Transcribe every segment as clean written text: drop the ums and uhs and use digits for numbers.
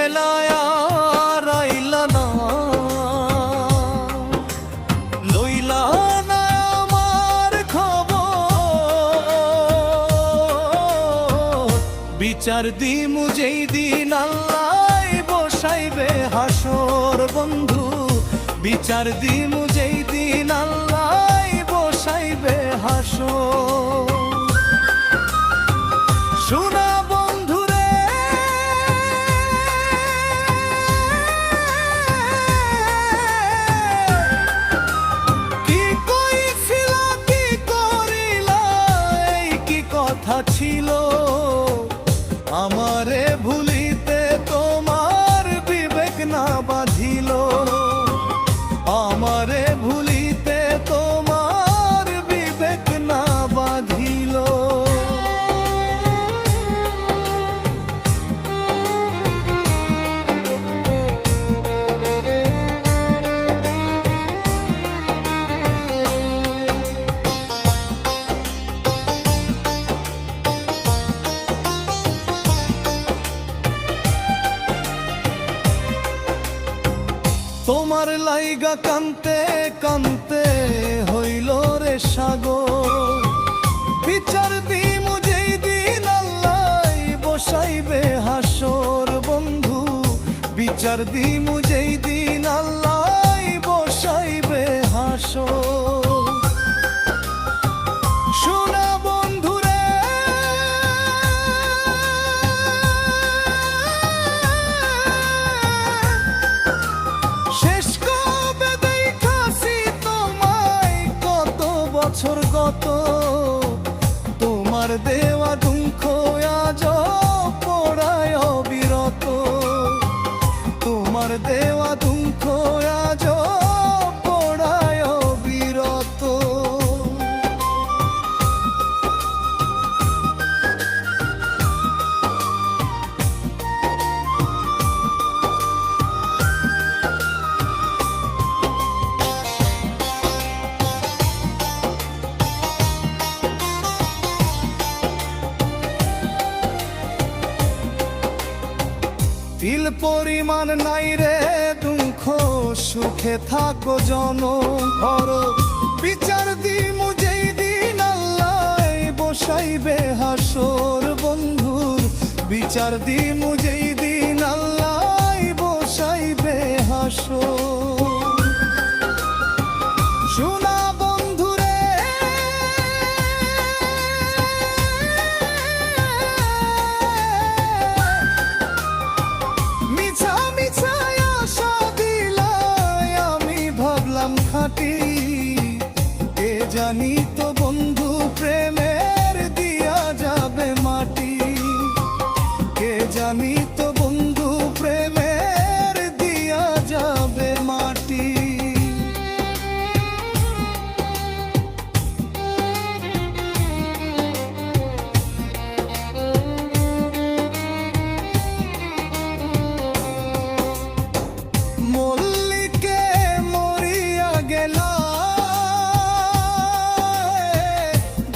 বেলায় রাইলা না, লইলা না আমার খবর। বিচার দিমু যেই দিন আল্লাহ বসাইবে হাসর বন্ধু, বিচার দিমু যেই দিন আল্লাহ বসাইবে হাসর। শোনা বন্ধুরে, কি কইছিলা কি করিলা, এই কি কথা ছিল, আমারে ভুলিতে তোমার বিবেক না বাঁধিল, আমারে ভুলিতে তোমার বিবেক না বাঁধিল। তোমার লাইগা কান্তে কান্তে হইল রে সাগর, বিচার দিমু যেই দিন আল্লাহ বসাইবে হাসর বন্ধু, বিচার দিমু যেই দিন আল্লাহ বসাইবে হাসর। শোনা বন্ধুরে, শেষ কবে দেখাছি তোমায়, কত বছর গত, তোমার দেওয়া দুঃখ আজ পড়ায় অবিরত, তোমার দেওয়া দুঃখ আজ পড়ায় অবিরত। তিল পরিমাণ নাই রে দুঃখ, সুখে থাকো জনহর, বিচার দিমু যেই দিন আল্লাহ বসাইবে হাসর বন্ধুর, বিচার দিমু যেই দিন আল্লাহ বসাইবে হাসর। শোনা বন্ধুরে, মিছা মিছা আশা দিলাই আমি ভাবলাম খাঁটি, কে জানি তো বন্ধু প্রেমের দিয়া যাবে মাটি, কে জানি তো বন্ধু প্রেমের দিয়া যাবে মাটি। মল্লিকে মরিয়া গেলা,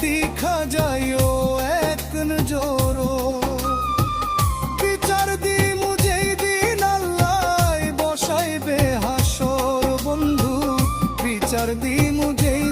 দেখা যাইও এক নজরো, বিচার দিমু যেই দিন আল্লাহ বসাইবে হাসর বন্ধু, বিচার দিমু যেই